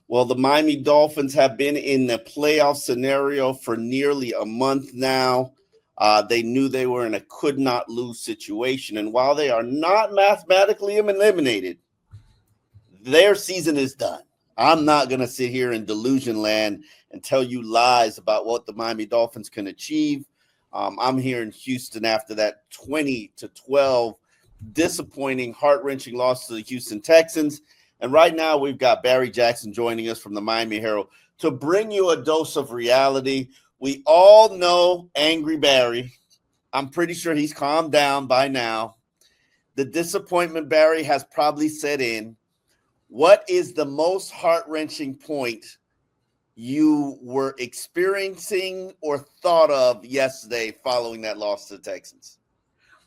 Well, the Miami Dolphins have been in the playoff scenario for nearly a month now. They knew they were in a could not lose situation. And while they are not mathematically eliminated, their season is done. I'm not going to sit here in delusion land and tell you lies about what the Miami Dolphins can achieve. I'm here in Houston after that 20-12 disappointing, heart-wrenching loss to the Houston Texans. And right now we've got Barry Jackson joining us from the Miami Herald to bring you a dose of reality. We all know Angry Barry. I'm pretty sure he's calmed down by now. The disappointment, Barry, has probably set in. What is the most heart-wrenching point you were experiencing or thought of yesterday following that loss to the Texans?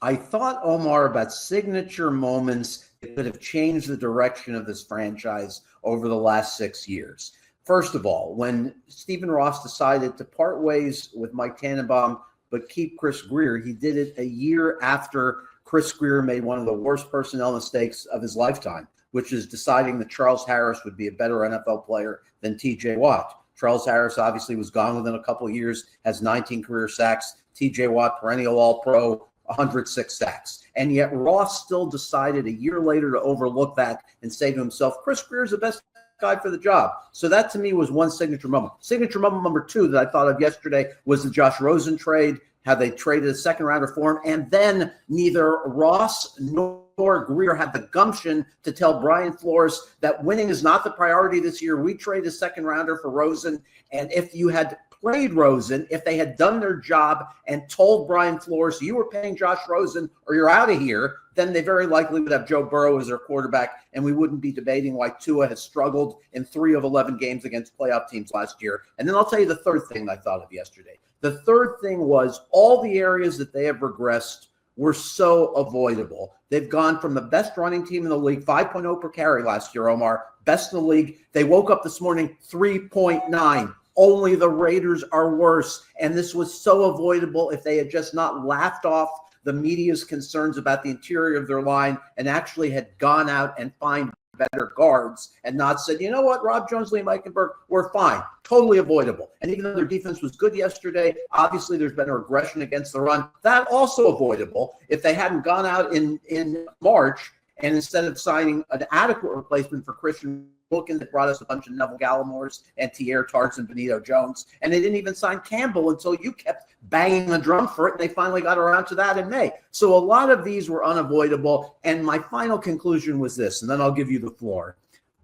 I thought, Omar, about signature moments that could have changed the direction of this franchise over the last 6 years. First of all, when Stephen Ross decided to part ways with Mike Tannenbaum but keep Chris Grier, he did it a year after Chris Grier made one of the worst personnel mistakes of his lifetime, which is deciding that Charles Harris would be a better NFL player than T.J. Watt. Charles Harris obviously was gone within a couple of years, has 19 career sacks. T.J. Watt, perennial All-Pro, 106 sacks. And yet Ross still decided a year later to overlook that and say to himself, Chris Grier is the best guy for the job. So that to me was one signature moment. Signature moment number two that I thought of yesterday was the Josh Rosen trade, how they traded a second rounder for him. And then neither Ross nor Greer had the gumption to tell Brian Flores that winning is not the priority this year. We trade a second rounder for Rosen. And if you had played Rosen, if they had done their job and told Brian Flores, you were paying Josh Rosen or you're out of here, then they very likely would have Joe Burrow as their quarterback, and we wouldn't be debating why Tua has struggled in 3 of 11 games against playoff teams last year. And then I'll tell you the third thing I thought of yesterday. The third thing was all the areas that they have regressed were so avoidable. They've gone from the best running team in the league, 5.0 per carry last year, Omar, best in the league. They woke up this morning, 3.9. Only the Raiders are worse. And this was so avoidable if they had just not laughed off the media's concerns about the interior of their line and actually had gone out and find better guards and not said, you know what, Rob Jones, Liam Eichenberg, we're fine. Totally avoidable. And even though their defense was good yesterday, obviously there's been a regression against the run. That also avoidable if they hadn't gone out in March and instead of signing an adequate replacement for Christian Wilkins, that brought us a bunch of Neville Gallimores and Tierre Tarts and Benito Jones. And they didn't even sign Campbell until you kept banging the drum for it. And they finally got around to that in May. So a lot of these were unavoidable. And my final conclusion was this, and then I'll give you the floor.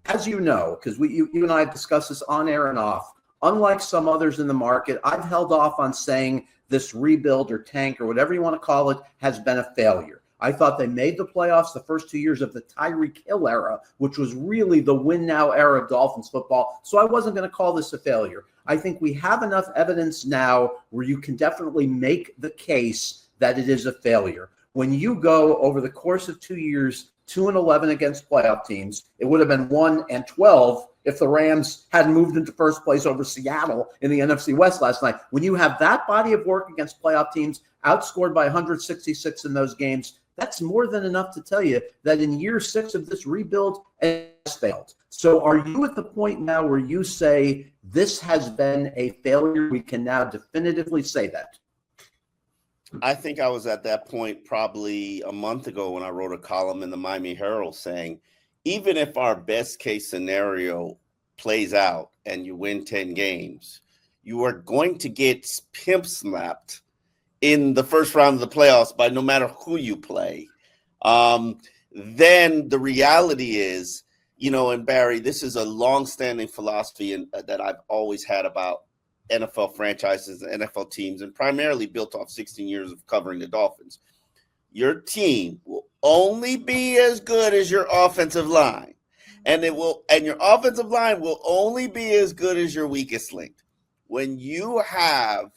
As you know, because you and I have discussed this on air and off, unlike some others in the market, I've held off on saying this rebuild or tank or whatever you want to call it has been a failure. I thought they made the playoffs the first 2 years of the Tyreek Hill era, which was really the win-now era of Dolphins football. So I wasn't going to call this a failure. I think we have enough evidence now where you can definitely make the case that it is a failure. When you go over the course of 2 years, 2-11 against playoff teams, it would have been 1-12 if the Rams hadn't moved into first place over Seattle in the NFC West last night. When you have that body of work against playoff teams, outscored by 166 in those games, that's more than enough to tell you that in year 6 of this rebuild, it has failed. So are you at the point now where you say this has been a failure? We can now definitively say that. I think I was at that point probably a month ago when I wrote a column in the Miami Herald saying, even if our best case scenario plays out and you win 10 games, you are going to get pimp slapped in the first round of the playoffs by no matter who you play. Then the reality is, and Barry, this is a longstanding philosophy that I've always had about NFL franchises and NFL teams, and primarily built off 16 years of covering the Dolphins. Your team will only be as good as your offensive line, and your offensive line will only be as good as your weakest link. When you have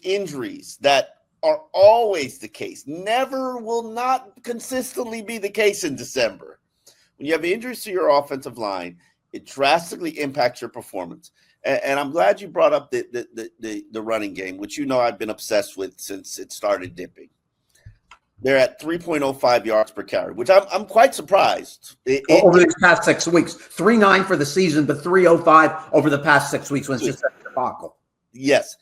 injuries that are always the case, will not consistently be the case in December. When you have injuries to your offensive line, it drastically impacts your performance. And I'm glad you brought up the running game, which I've been obsessed with since it started dipping. They're at 3.05 yards per carry, which I'm quite surprised. Over these past 6 weeks, 3.9 for the season, but 3.05 over the past 6 weeks when it's just a debacle. Yes,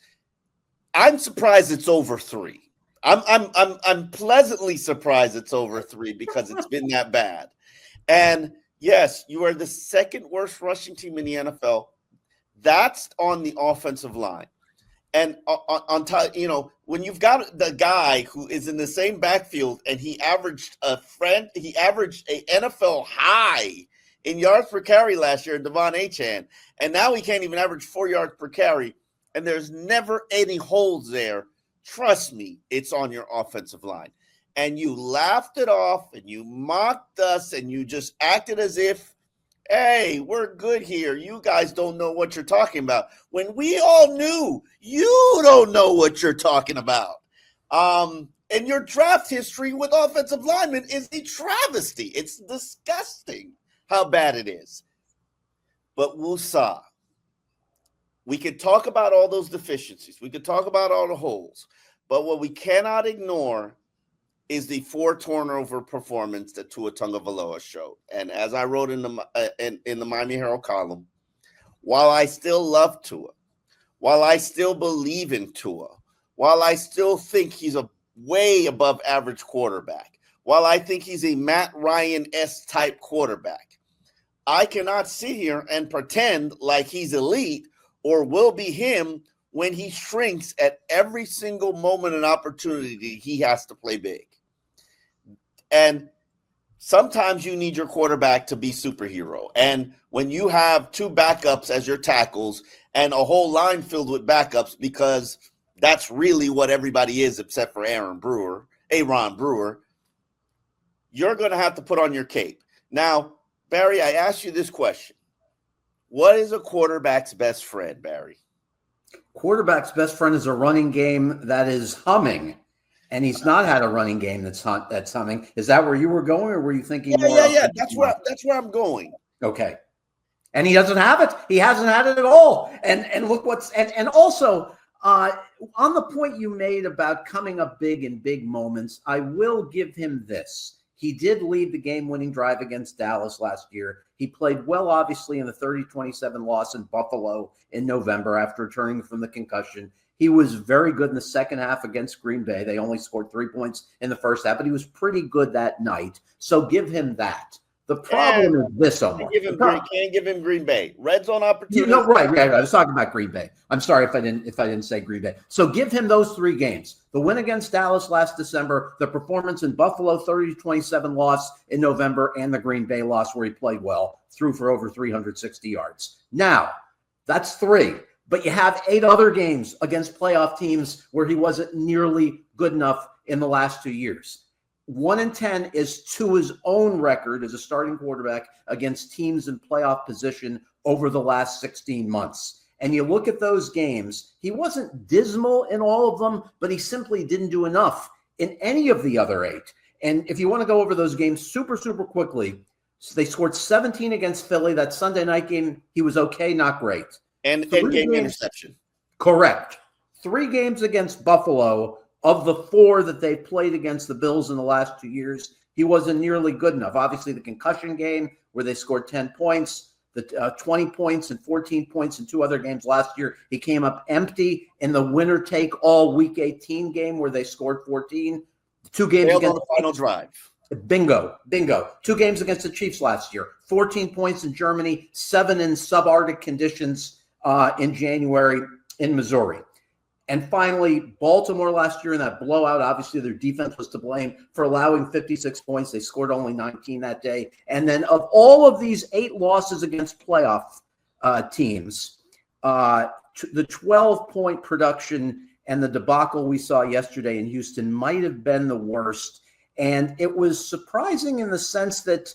I'm surprised it's over 3. I'm pleasantly surprised it's over 3 because it's been that bad. And yes, you are the second worst rushing team in the NFL. That's on the offensive line. And on top, when you've got the guy who is in the same backfield and he averaged a NFL high in yards per carry last year, Devon Achane, and now he can't even average 4 yards per carry, and there's never any holes there. Trust me, it's on your offensive line. And you laughed it off and you mocked us and you just acted as if, hey, we're good here. You guys don't know what you're talking about. When we all knew you don't know what you're talking about. And your draft history with offensive linemen is a travesty. It's disgusting how bad it is. But woosah. We could talk about all those deficiencies. We could talk about all the holes. But what we cannot ignore is the 4 turnover performance that Tua Tagovailoa showed. And as I wrote in the Miami Herald column, while I still love Tua, while I still believe in Tua, while I still think he's a way above average quarterback, while I think he's a Matt Ryan-esque type quarterback, I cannot sit here and pretend like he's elite or will be him when he shrinks at every single moment and opportunity he has to play big. And sometimes you need your quarterback to be superhero. And when you have 2 backups as your tackles and a whole line filled with backups, because that's really what everybody is except for Aaron Brewer, you're going to have to put on your cape. Now, Barry, I asked you this question. What is a quarterback's best friend, Barry? Quarterback's best friend is a running game that is humming. And he's not had a running game that's humming. Is that where you were going, or were you thinking? Yeah. That's where I'm going. Okay. And he doesn't have it. He hasn't had it at all. And look and also on the point you made about coming up big in big moments, I will give him this. He did lead the game-winning drive against Dallas last year. He played well, obviously, in the 30-27 loss in Buffalo in November after returning from the concussion. He was very good in the second half against Green Bay. They only scored 3 points in the first half, but he was pretty good that night. So give him that. The problem is this, Omar. Can't give him Green Bay. Red zone opportunity. Right. I was talking about Green Bay. I'm sorry if I didn't say Green Bay. So give him those 3 games. The win against Dallas last December, the performance in Buffalo 30-27 loss in November, and the Green Bay loss where he played well, threw for over 360 yards. Now, that's 3. But you have 8 other games against playoff teams where he wasn't nearly good enough in the last 2 years. 1-10 is to his own record as a starting quarterback against teams in playoff position over the last 16 months. And you look at those games, he wasn't dismal in all of them, but he simply didn't do enough in any of the other 8. And if you want to go over those games super, super quickly, they scored 17 against Philly. That Sunday night game, he was okay, not great. And game interception. Correct. 3 games against Buffalo. Of the 4 that they played against the Bills in the last 2 years, he wasn't nearly good enough. Obviously, the concussion game where they scored 10 points, the 20 points and 14 points in 2 other games last year. He came up empty in the winner-take-all Week 18 game where they scored 14. 2 games Failed against on the final drive. Bingo. 2 games against the Chiefs last year. 14 points in Germany, 7 in subarctic conditions in January in Missouri. And finally, Baltimore last year in that blowout, obviously their defense was to blame for allowing 56 points. They scored only 19 that day. And then of all of these 8 losses against playoff teams, the 12-point production and the debacle we saw yesterday in Houston might have been the worst. And it was surprising in the sense that,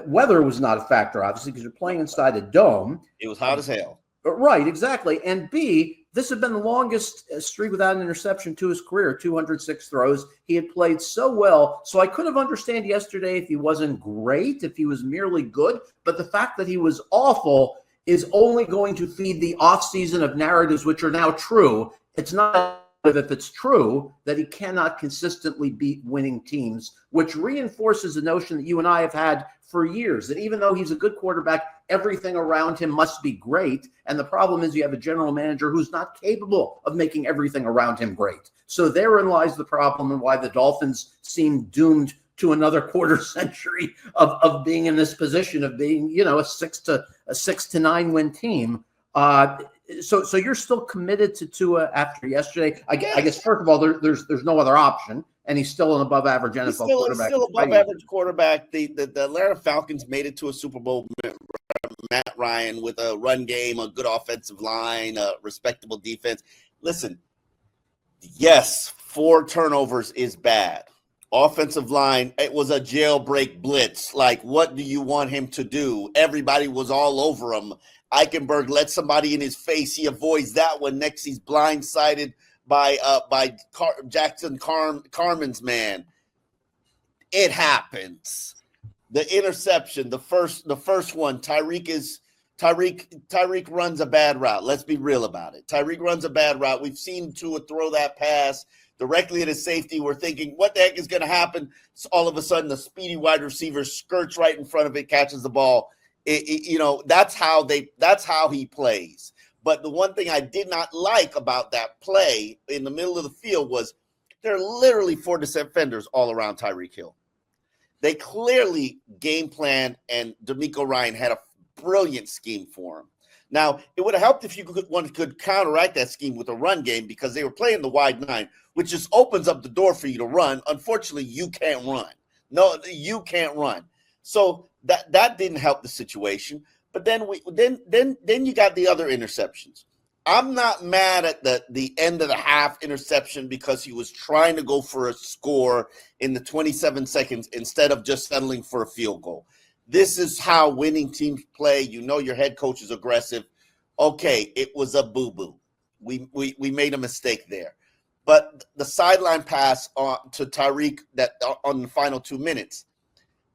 weather was not a factor, obviously, because you're playing inside a dome. It was hot as hell. Right, exactly. And B, this had been the longest streak without an interception to his career, 206 throws. He had played so well. So I could have understood yesterday if he wasn't great, if he was merely good. But the fact that he was awful is only going to feed the offseason of narratives, which are now true. It's not if it's true that he cannot consistently beat winning teams, which reinforces the notion that you and I have had for years, that even though he's a good quarterback, everything around him must be great. And the problem is you have a general manager who's not capable of making everything around him great. So therein lies the problem and why the Dolphins seem doomed to another quarter century of being in this position of being, a 6-9 win team. So you're still committed to Tua after yesterday. I guess first of all, there's no other option, and he's still an above average NFL quarterback. He's still above average quarterback. The Atlanta Falcons made it to a Super Bowl. Matt Ryan with a run game, a good offensive line, a respectable defense. Listen, yes, 4 turnovers is bad. Offensive line, it was a jailbreak blitz. Like, what do you want him to do? Everybody was all over him. Eichenberg let somebody in his face. He avoids that one. Next, he's blindsided by Jackson Carman's man. It happens. The interception, the first one, Tyreek runs a bad route. Let's be real about it. Tyreek runs a bad route. We've seen Tua throw that pass directly at his safety. We're thinking, what the heck is going to happen? So all of a sudden, the speedy wide receiver skirts right in front of it, catches the ball. That's how he plays. But the one thing I did not like about that play in the middle of the field was there are literally 4 defenders all around Tyreek Hill. They clearly game planned, and D'Amico Ryan had a brilliant scheme for him. Now, it would have helped if you could counteract that scheme with a run game, because they were playing the wide 9, which just opens up the door for you to run. Unfortunately, you can't run. No, you can't run. So that didn't help the situation. But then you got the other interceptions. I'm not mad at the end of the half interception because he was trying to go for a score in the 27 seconds instead of just settling for a field goal. This is how winning teams play. Your head coach is aggressive. Okay, it was a boo-boo. We made a mistake there. But the sideline pass to Tyreek on the final 2 minutes,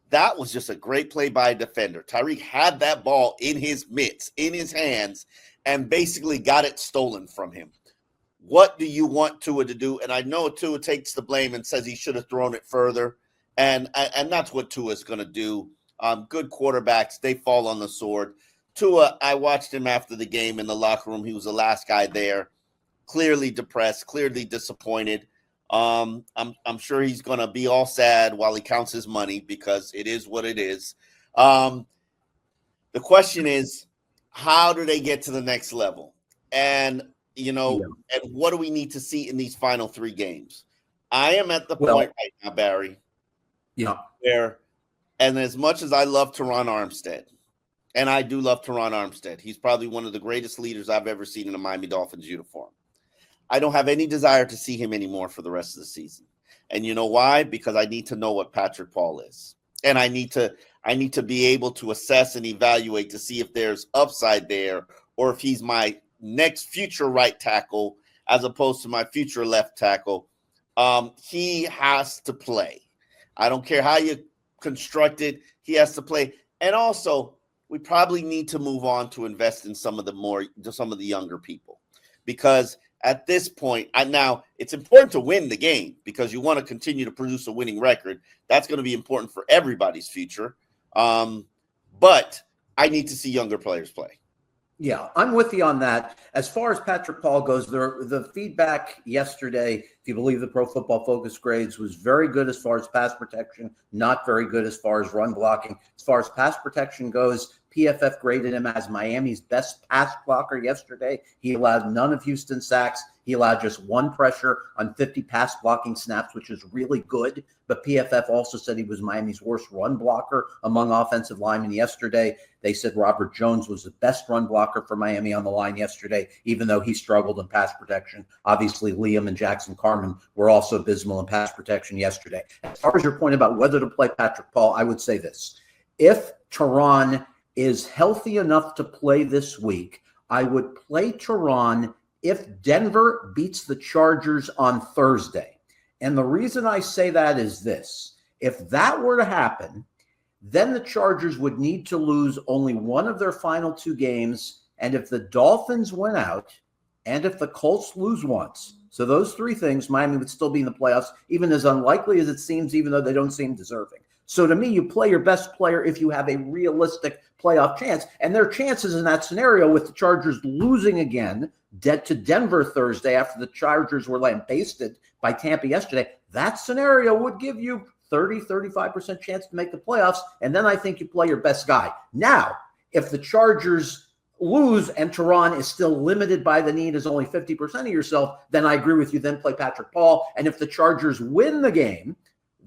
that was just a great play by a defender. Tyreek had that ball in his mitts, in his hands, and basically got it stolen from him. What do you want Tua to do? And I know Tua takes the blame and says he should have thrown it further. And that's what Tua is going to do. Good quarterbacks, they fall on the sword. Tua, I watched him after the game in the locker room. He was the last guy there. Clearly depressed, clearly disappointed. I'm sure he's going to be all sad while he counts his money, because it is what it is. The question is, how do they get to the next level? And, and what do we need to see in these final 3 games? I am at the point right now, Barry, where, and as much as I love Teron Armstead, and I do love Teron Armstead, he's probably one of the greatest leaders I've ever seen in a Miami Dolphins uniform. I don't have any desire to see him anymore for the rest of the season. And you know why? Because I need to know what Patrick Paul is. And I need to be able to assess and evaluate to see if there's upside there, or if he's my next future right tackle as opposed to my future left tackle. He has to play. I don't care how you construct it. He has to play. And also, we probably need to move on to invest in some of the younger people, because at this point, now it's important to win the game because you want to continue to produce a winning record. That's going to be important for everybody's future. But I need to see younger players play. Yeah, I'm with you on that. As far as Patrick Paul goes, the feedback yesterday, if you believe the Pro Football Focus grades, was very good as far as pass protection, not very good as far as run blocking. As far as pass protection goes, PFF graded him as Miami's best pass blocker yesterday. He allowed none of Houston's sacks. He allowed just 1 pressure on 50 pass blocking snaps, which is really good. But PFF also said he was Miami's worst run blocker among offensive linemen yesterday. They said Robert Jones was the best run blocker for Miami on the line yesterday, even though he struggled in pass protection. Obviously, Liam and Jackson Carman were also abysmal in pass protection yesterday. As far as your point about whether to play Patrick Paul, I would say this. If Teron is healthy enough to play this week, I would play Teron if Denver beats the Chargers on Thursday. And the reason I say that is this. If that were to happen, then the Chargers would need to lose only one of their final 2 games. And if the Dolphins win out, and if the Colts lose once, So those three things, Miami would still be in the playoffs, even as unlikely as it seems, even though they don't seem deserving. So to me, you play your best player if you have a realistic playoff chance. And their chances in that scenario with the Chargers losing again to Denver Thursday after the Chargers were lambasted by Tampa yesterday, that scenario would give you 35% chance to make the playoffs. And then I think you play your best guy. Now, if the Chargers lose and Tehran is still limited by the need as only 50% of yourself, then I agree with you. Then play Patrick Paul. And if the Chargers win the game,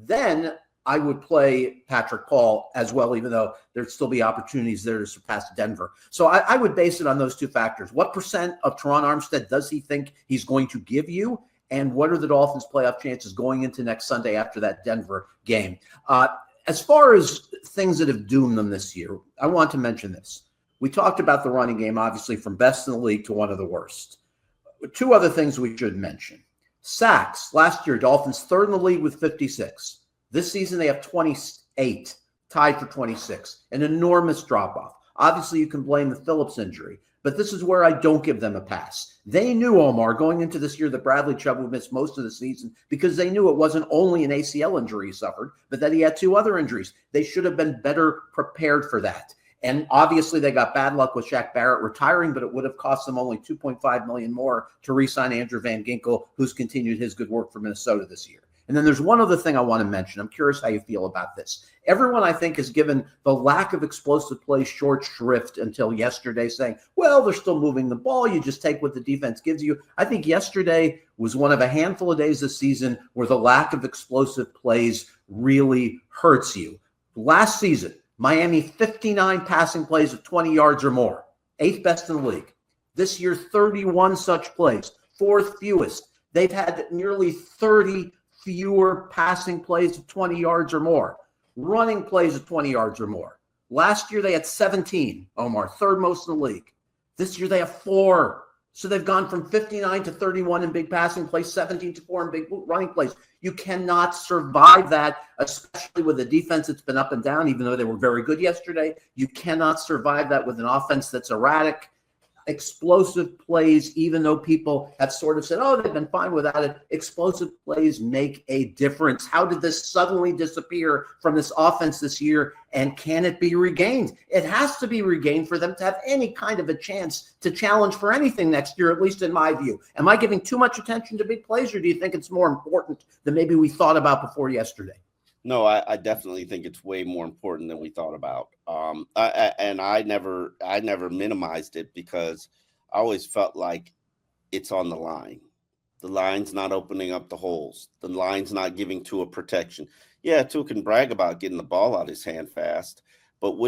then I would play Patrick Paul as well, even though there'd still be opportunities there to surpass Denver. So I would base it on those two factors. What percent of Tehran Armstead does he think he's going to give you? And what are the Dolphins' playoff chances going into next Sunday after that Denver game? As far as things that have doomed them this year, I want to mention this. We talked about the running game, obviously, from best in the league to one of the worst. Two other things we should mention. Sacks. Last year, Dolphins third in the league with 56. This season, they have 28, tied for 26. An enormous drop-off. Obviously, you can blame the Phillips injury, but this is where I don't give them a pass. They knew, Omar, going into this year that Bradley Chubb would miss most of the season because they knew it wasn't only an ACL injury he suffered, but that he had two other injuries. They should have been better prepared for that. And obviously, they got bad luck with Shaq Barrett retiring, but it would have cost them only $2.5 million more to re-sign Andrew Van Ginkel, who's continued his good work for Minnesota this year. And then there's one other thing I want to mention. I'm curious how you feel about this. Everyone, I think, has given the lack of explosive play short shrift until yesterday, saying, well, they're still moving the ball. You just take what the defense gives you. I think yesterday was one of a handful of days this season where the lack of explosive plays really hurts you. Last season, Miami, 59 passing plays of 20 yards or more, 8th best in the league. This year, 31 such plays, 4th fewest. They've had nearly 30 fewer passing plays of 20 yards or more, running plays of 20 yards or more. Last year, they had 17, Omar, 3rd most in the league. This year, they have 4. So they've gone from 59 to 31 in big passing plays, 17 to 4 in big running plays. You cannot survive that, especially with a defense that's been up and down, even though they were very good yesterday. You cannot survive that with an offense that's erratic. Explosive plays, even though people have sort of said, oh, they've been fine without it, explosive plays make a difference. How did this suddenly disappear from this offense this year, and can it be regained? It has to be regained for them to have any kind of a chance to challenge for anything next year, at least in my view. Am I giving too much attention to big plays, or do you think it's more important than maybe we thought about before yesterday? No, I definitely think it's way more important than we thought about. I never minimized it because I always felt like it's on the line. The line's not opening up the holes. The line's not giving Tua protection. Yeah, Tua can brag about getting the ball out of his hand fast, but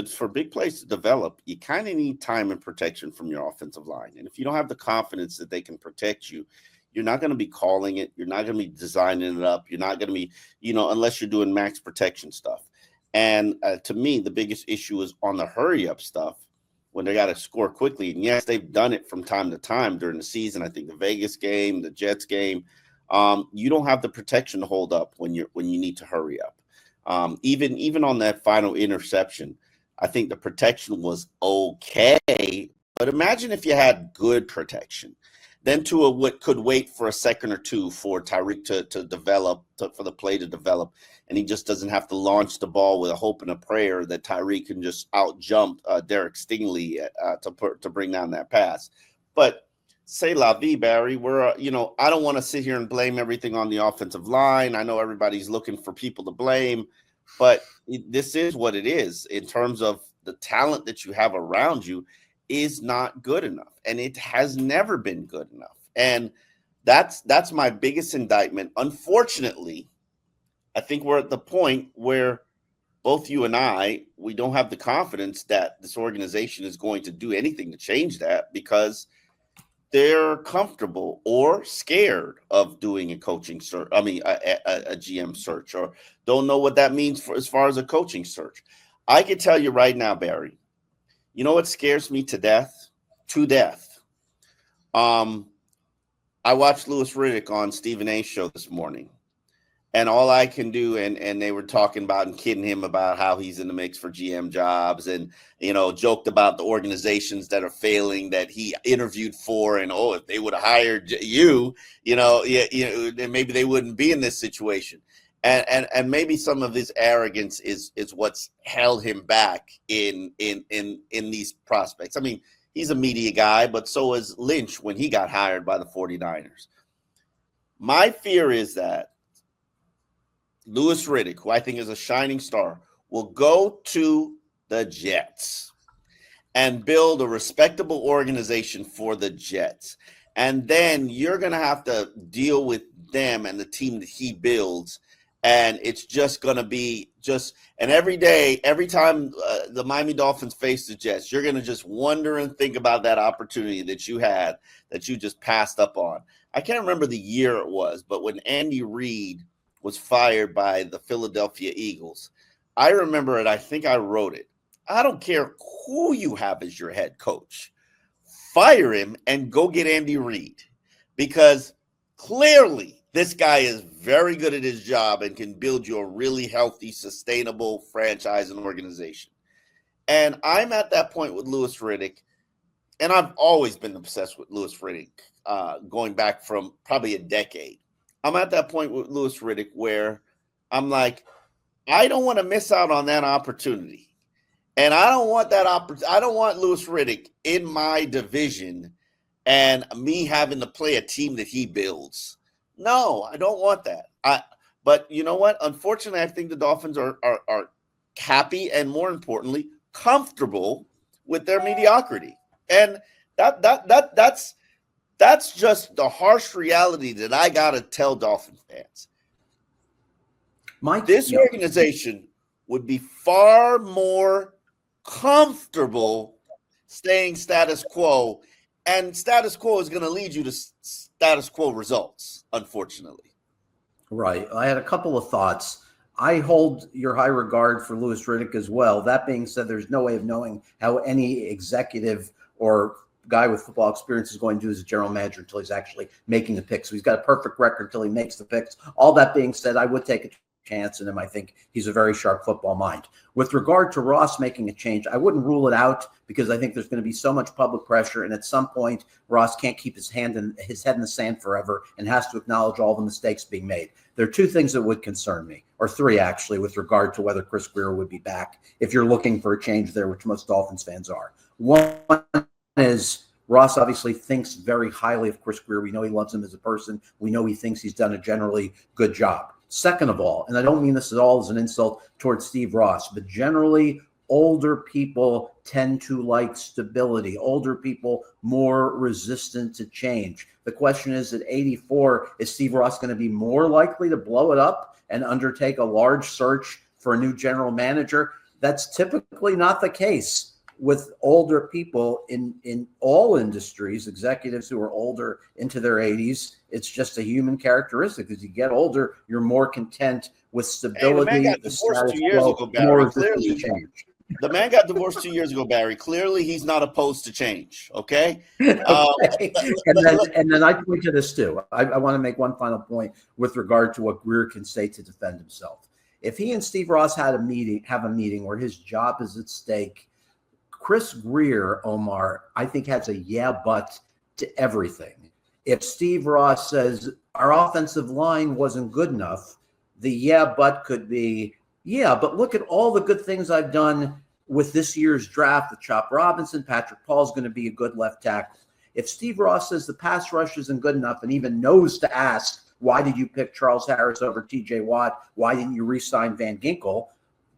for big plays to develop, you kind of need time and protection from your offensive line. And if you don't have the confidence that they can protect you, you're not going to be calling it. You're not going to be designing it up. You're not going to be, unless you're doing max protection stuff. And to me, the biggest issue is on the hurry up stuff when they got to score quickly. And yes, they've done it from time to time during the season. I think the Vegas game, the Jets game, you don't have the protection to hold up when you need to hurry up. Even on that final interception, I think the protection was okay. But imagine if you had good protection. Then Tua could wait for a second or two for Tyreek to develop, for the play to develop, and he just doesn't have to launch the ball with a hope and a prayer that Tyreek can just out-jump Derek Stingley to bring down that pass. But say la vie, Barry. I don't want to sit here and blame everything on the offensive line. I know everybody's looking for people to blame, but this is what it is in terms of the talent that you have around you. Is not good enough, and it has never been good enough. And that's my biggest indictment. Unfortunately, I think we're at the point where both you and we don't have the confidence that this organization is going to do anything to change that because they're comfortable or scared of doing a coaching search. I mean, a GM search, or don't know what that means as far as a coaching search. I can tell you right now, Barry, you know what scares me to death? To death. I watched Louis Riddick on Stephen A's show this morning, And all I can do, and they were talking about and kidding him about how he's in the mix for GM jobs, and joked about the organizations that are failing that he interviewed for, and if they would have hired you, then maybe they wouldn't be in this situation. And maybe some of his arrogance is what's held him back in these prospects. I mean, he's a media guy, but so is Lynch when he got hired by the 49ers. My fear is that Louis Riddick, who I think is a shining star, will go to the Jets and build a respectable organization for the Jets. And then you're going to have to deal with them and the team that he builds. And it's just going to be and every day, every time the Miami Dolphins face the Jets, you're going to just wonder and think about that opportunity that you had that you just passed up on. I can't remember the year it was, but when Andy Reid was fired by the Philadelphia Eagles, I remember it. I think I wrote it. I don't care who you have as your head coach. Fire him and go get Andy Reid, because clearly this guy is very good at his job and can build you a really healthy, sustainable franchise and organization. And I'm at that point with Louis Riddick, and I've always been obsessed with Louis Riddick, going back from probably a decade. I'm at that point with Louis Riddick where I'm like, I don't want to miss out on that opportunity. And I don't want that I don't want Louis Riddick in my division and me having to play a team that he builds. No, I don't want that. But you know what? Unfortunately, I think the Dolphins are happy and, more importantly, comfortable with their mediocrity. And that's just the harsh reality that I got to tell Dolphin fans. This organization would be far more comfortable staying status quo, and status quo is going to lead you to status quo results, unfortunately. Right. I had a couple of thoughts. I hold your high regard for Louis Riddick as well. That being said, there's no way of knowing how any executive or guy with football experience is going to do as a general manager until he's actually making the picks. So he's got a perfect record until he makes the picks. All that being said, I would take a chance in him. I think he's a very sharp football mind. With regard to Ross making a change, I wouldn't rule it out, because I think there's going to be so much public pressure, and at some point Ross can't keep his head in the sand forever and has to acknowledge all the mistakes being made. There are two things that would concern me, or three actually, with regard to whether Chris Grier would be back, if you're looking for a change there, which most Dolphins fans are. One is Ross obviously thinks very highly of Chris Grier. We know he loves him as a person. We know he thinks he's done a generally good job. Second of all, and I don't mean this at all as an insult towards Steve Ross, but generally older people tend to like stability. Older people more resistant to change. The question is, at 84, is Steve Ross going to be more likely to blow it up and undertake a large search for a new general manager? That's typically not the case with older people in all industries, executives who are older into their 80s. It's just a human characteristic. As you get older, you're more content with stability. Hey, the man got divorced 2 years ago, Barry. Clearly, the man got divorced 2 years ago, Barry. Clearly, he's not opposed to change. Okay. Okay. And then I point to this too. I want to make one final point with regard to what Greer can say to defend himself. If he and Steve Ross have a meeting where his job is at stake, Chris Grier, Omar, I think has a yeah, but to everything. If Steve Ross says our offensive line wasn't good enough, the yeah, but could be, yeah, but look at all the good things I've done with this year's draft with Chop Robinson. Patrick Paul's going to be a good left tackle. If Steve Ross says the pass rush isn't good enough and even knows to ask, why did you pick Charles Harris over TJ Watt? Why didn't you re-sign Van Ginkel?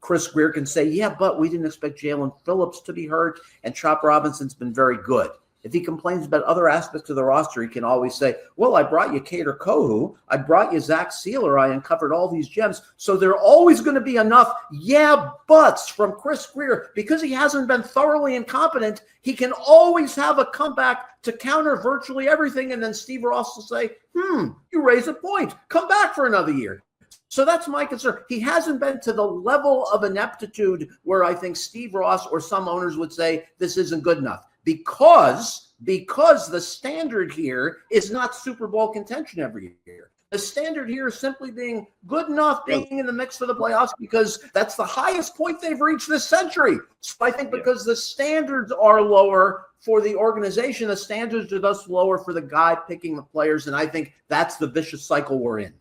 Chris Grier can say, yeah, but we didn't expect Jalen Phillips to be hurt, and Chop Robinson's been very good. If he complains about other aspects of the roster, he can always say, well, I brought you Kader Kohu. I brought you Zach Sealer. I uncovered all these gems. So there are always going to be enough yeah buts from Chris Grier. Because he hasn't been thoroughly incompetent, he can always have a comeback to counter virtually everything. And then Steve Ross will say, you raise a point. Come back for another year. So that's my concern. He hasn't been to the level of ineptitude where I think Steve Ross or some owners would say this isn't good enough. Because the standard here is not Super Bowl contention every year. The standard here is simply being good enough, being in the mix for the playoffs, because that's the highest point they've reached this century. So I think because the standards are lower for the organization, the standards are thus lower for the guy picking the players, and I think that's the vicious cycle we're in.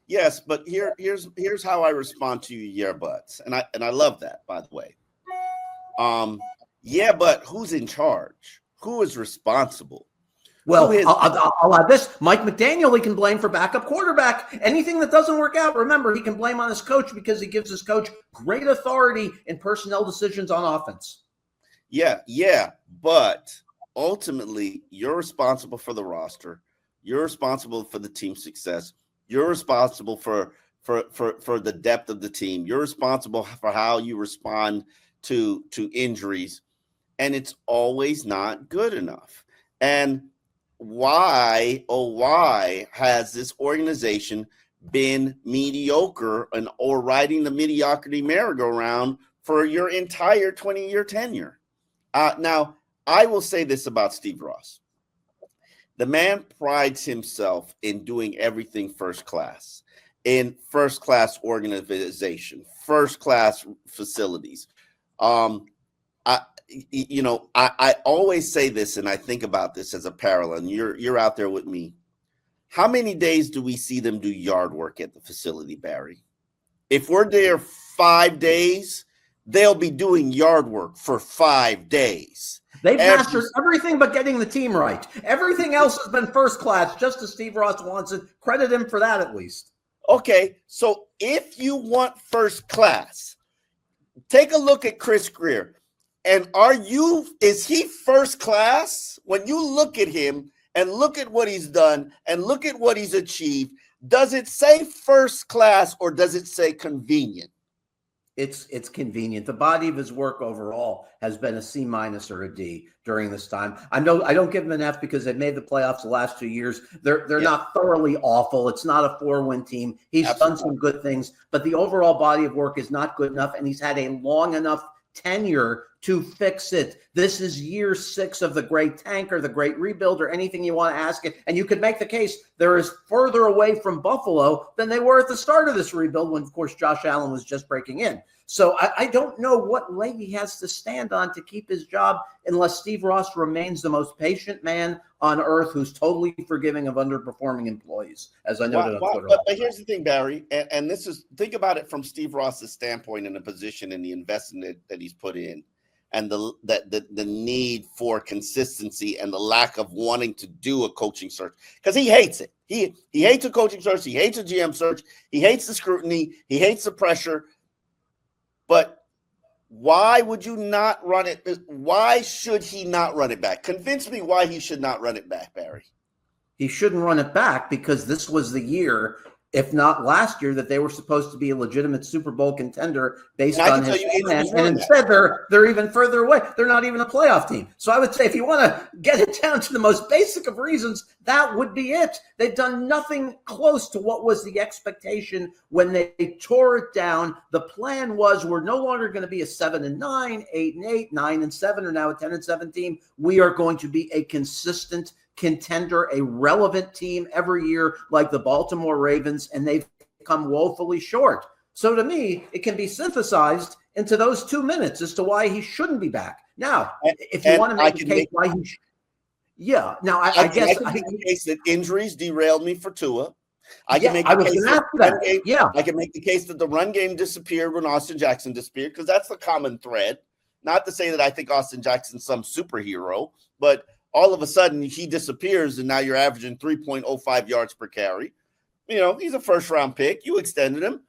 Yes, but here's how I respond to your buts, and I love that, by the way. Yeah, but who's in charge? Who is responsible? Well, I'll add this. Mike McDaniel, he can blame for backup quarterback. Anything that doesn't work out, remember, he can blame on his coach because he gives his coach great authority in personnel decisions on offense. Yeah, but ultimately, you're responsible for the roster. You're responsible for the team's success. You're responsible for the depth of the team. You're responsible for how you respond to injuries, and it's always not good enough. And why has this organization been mediocre or riding the mediocrity merry-go-round for your entire 20-year tenure? Now, I will say this about Steve Ross. The man prides himself in doing everything first class, in first class organization, first class facilities. I always say this, and I think about this as a parallel. And you're out there with me. How many days do we see them do yard work at the facility, Barry? If we're there 5 days, they'll be doing yard work for 5 days. They've mastered everything but getting the team right. Everything else has been first class, just as Steve Ross wants it. Credit him for that, at least. Okay, so if you want first class, take a look at Chris Grier. And is he first class? When you look at him and look at what he's done and look at what he's achieved, does it say first class or does it say convenient? It's convenient. The body of his work overall has been a C- or a D during this time. I don't give him an F because they've made the playoffs the last 2 years. They're not thoroughly awful. It's not a 4-win team. He's done some good things, but the overall body of work is not good enough, and he's had a long enough tenure to fix it. This is year 6 of the great tank or the great rebuild or anything you want to ask it. And you could make the case they're as further away from Buffalo than they were at the start of this rebuild when, of course, Josh Allen was just breaking in. So I don't know what leg he has to stand on to keep his job unless Steve Ross remains the most patient man on earth who's totally forgiving of underperforming employees, as I noted on Twitter. But here's the thing, Barry, and this is, think about it from Steve Ross's standpoint in the position and the investment that he's put in, and the need for consistency and the lack of wanting to do a coaching search, because he hates it. He hates a coaching search. He hates a GM search. He hates the scrutiny. He hates the pressure. But why would you not run it? Why should he not run it back? Convince me why he should not run it back, Barry. He shouldn't run it back because this was the year, if not last year, that they were supposed to be a legitimate Super Bowl contender based on his plan. And instead, they're even further away. They're not even a playoff team. So I would say if you want to get it down to the most basic of reasons, that would be it. They've done nothing close to what was the expectation when they tore it down. The plan was we're no longer going to be a 7-9, 8-8, 9-7, or now a 10-7 team. We are going to be a consistent contender, a relevant team every year like the Baltimore Ravens, and they've come woefully short. So to me, it can be synthesized into those 2 minutes as to why he shouldn't be back. Now, if you want to make a case why he should. Yeah. Now, I guess I can make the case that injuries derailed me for Tua. I can make the case I can make the case that the run game disappeared when Austin Jackson disappeared, because that's the common thread. Not to say that I think Austin Jackson's some superhero, but all of a sudden he disappears and now you're averaging 3.05 yards per carry. You know, he's a first-round pick. You extended him.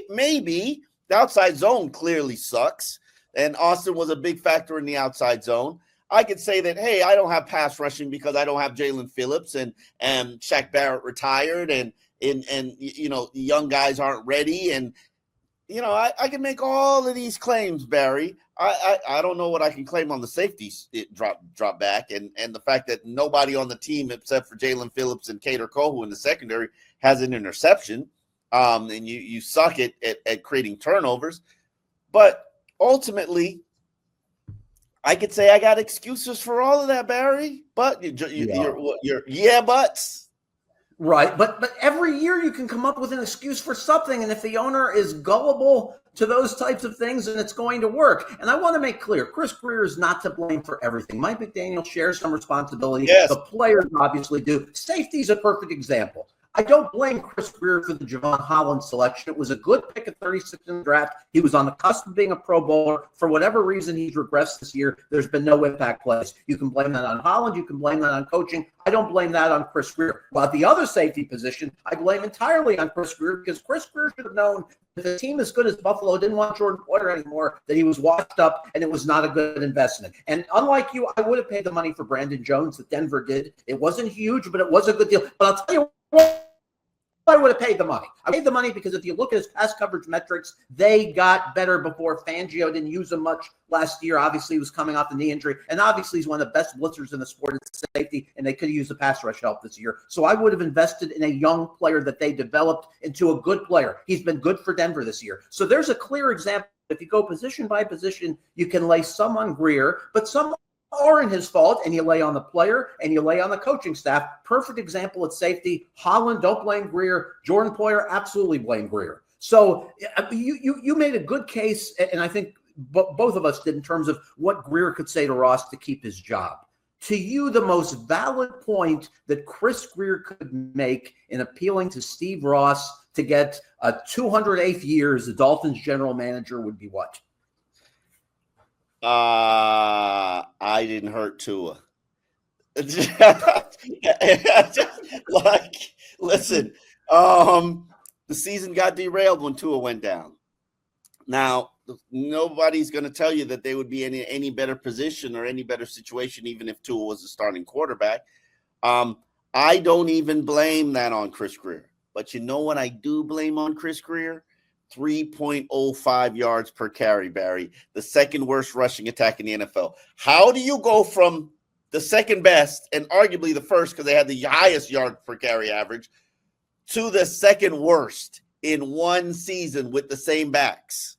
Maybe. The outside zone clearly sucks, and Austin was a big factor in the outside zone. I could say that, hey, I don't have pass rushing because I don't have Jalen Phillips and Shaq Barrett retired and you know, the young guys aren't ready. And, you know, I can make all of these claims, Barry. I don't know what I can claim on the safeties drop back and the fact that nobody on the team except for Jalen Phillips and Kader Kohu in the secondary has an interception. And you suck at creating turnovers. But ultimately, I could say I got excuses for all of that, Barry. But you're buts. Right. But every year you can come up with an excuse for something. And if the owner is gullible to those types of things, then it's going to work. And I want to make clear, Chris Grier is not to blame for everything. Mike McDaniel shares some responsibility. Yes. The players obviously do. Safety is a perfect example. I don't blame Chris Grier for the Javon Holland selection. It was a good pick at 36 in the draft. He was on the cusp of being a Pro Bowler. For whatever reason, he's regressed this year. There's been no impact plays. You can blame that on Holland. You can blame that on coaching. I don't blame that on Chris Grier. While at the other safety position, I blame entirely on Chris Grier because Chris Grier should have known if a team as good as Buffalo didn't want Jordan Poyer anymore, that he was washed up and it was not a good investment. And unlike you, I would have paid the money for Brandon Jones that Denver did. It wasn't huge, but it was a good deal. But I'll tell you what, I would have paid the money. I paid the money because if you look at his pass coverage metrics, they got better before Fangio didn't use them much last year. Obviously, he was coming off the knee injury, and obviously he's one of the best blitzers in the sport at safety, and they could have used the pass rush help this year. So I would have invested in a young player that they developed into a good player. He's been good for Denver this year. So there's a clear example. If you go position by position, you can lay some on Greer, but some aren't his fault, and you lay on the player and you lay on the coaching staff. Perfect example at safety. Holland, don't blame Greer. Jordan Poyer, absolutely blame Greer. So you made a good case, and I think both of us did in terms of what Greer could say to Ross to keep his job. To you, the most valid point that Chris Grier could make in appealing to Steve Ross to get a 208th year as the Dolphins general manager would be what? I didn't hurt Tua. Listen, the season got derailed when Tua went down. Now, nobody's going to tell you that they would be in any better position or any better situation, even if Tua was the starting quarterback. I don't even blame that on Chris Grier. But you know what I do blame on Chris Grier? 3.05 yards per carry, Barry, the second worst rushing attack in the NFL. How do you go from the second best and arguably the first because they had the highest yard per carry average to the second worst in one season with the same backs?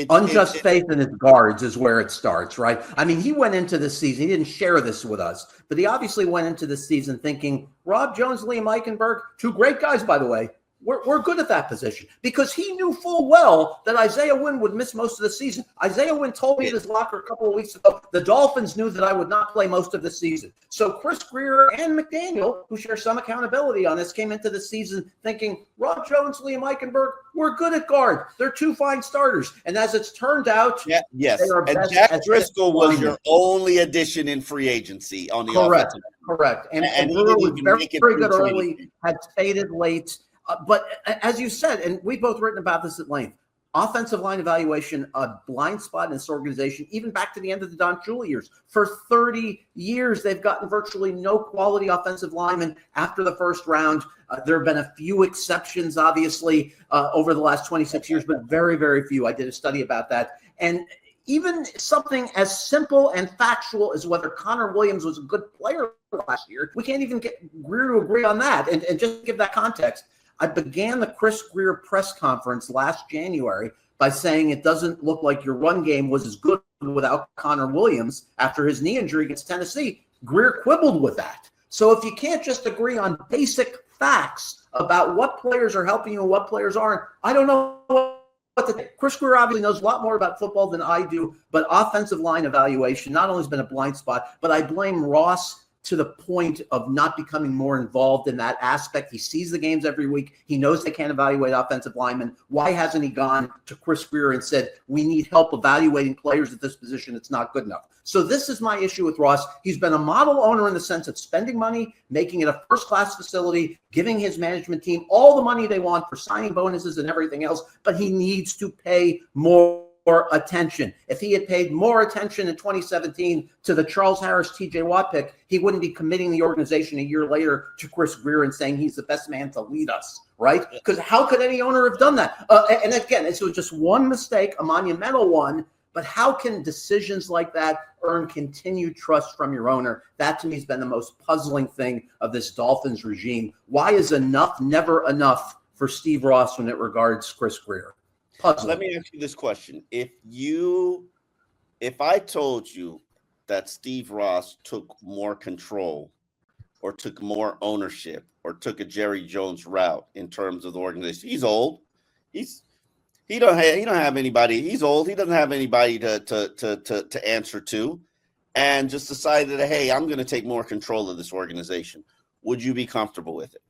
Unjust faith in his guards is where it starts, right? I mean, he went into the season, he didn't share this with us, but he obviously went into the season thinking Rob Jones, Liam Eichenberg, two great guys, by the way, we're good at that position because he knew full well that Isaiah Wynn would miss most of the season. Isaiah Wynn told me in his locker a couple of weeks ago, the Dolphins knew that I would not play most of the season. So Chris Grier and McDaniel, who share some accountability on this, came into the season thinking Rob Jones, Liam Eichenberg, we're good at guard. They're two fine starters. And as it's turned out, yes. And Jack Driscoll was your only addition in free agency on the offensive. Correct. And Brewer was very good early, had faded late. But as you said, and we've both written about this at length, offensive line evaluation, a blind spot in this organization, even back to the end of the Don Shula years. For 30 years, they've gotten virtually no quality offensive linemen after the first round. There have been a few exceptions, obviously, over the last 26 years, but very, very few. I did a study about that. And even something as simple and factual as whether Connor Williams was a good player last year, we can't even get Greer to agree on that. And just give that context. I began the Chris Grier press conference last January by saying it doesn't look like your run game was as good without Connor Williams after his knee injury against Tennessee. Grier quibbled with that. So if you can't just agree on basic facts about what players are helping you and what players aren't, I don't know what to think. Chris Grier obviously knows a lot more about football than I do, but offensive line evaluation not only has been a blind spot, but I blame Ross to the point of not becoming more involved in that aspect. He sees the games every week. He knows they can't evaluate offensive linemen. Why hasn't he gone to Chris Grier and said, we need help evaluating players at this position? It's not good enough. So this is my issue with Ross. He's been a model owner in the sense of spending money, making it a first-class facility, giving his management team all the money they want for signing bonuses and everything else, but he needs to pay more attention. If he had paid more attention in 2017 to the Charles Harris, TJ Watt pick, he wouldn't be committing the organization a year later to Chris Grier and saying he's the best man to lead us, right? Because how could any owner have done that? And again, this was just one mistake, a monumental one, but how can decisions like that earn continued trust from your owner? That to me has been the most puzzling thing of this Dolphins regime. Why is enough never enough for Steve Ross when it regards Chris Grier? Puzzling. Let me ask you this question. If I told you that Steve Ross took more control or took more ownership or took a Jerry Jones route in terms of the organization. He's old. He don't have anybody. He's old. He doesn't have anybody to answer to, and just decided that, hey, I'm going to take more control of this organization. Would you be comfortable with it?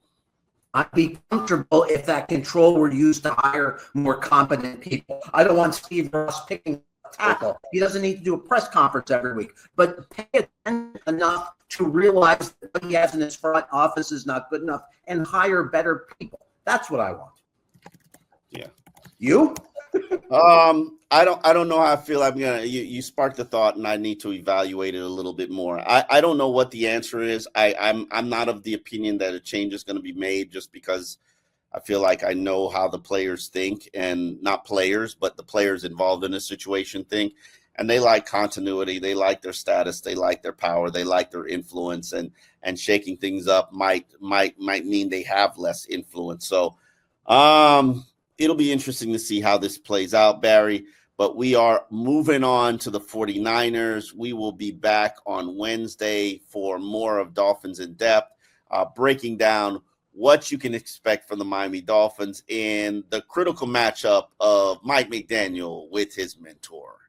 I'd be comfortable if that control were used to hire more competent people. I don't want Steve Ross picking a tackle. He doesn't need to do a press conference every week, but pay attention enough to realize that what he has in his front office is not good enough and hire better people. That's what I want. Yeah. You? I don't know how I feel. You sparked the thought, and I need to evaluate it a little bit more. I don't know what the answer is. I'm not of the opinion that a change is going to be made just because I feel like I know how the players think, and not players, but the players involved in a situation think. And they like continuity. They like their status. They like their power. They like their influence, and shaking things up might mean they have less influence. So, it'll be interesting to see how this plays out, Barry. But we are moving on to the 49ers. We will be back on Wednesday for more of Dolphins in Depth, breaking down what you can expect from the Miami Dolphins in the critical matchup of Mike McDaniel with his mentor.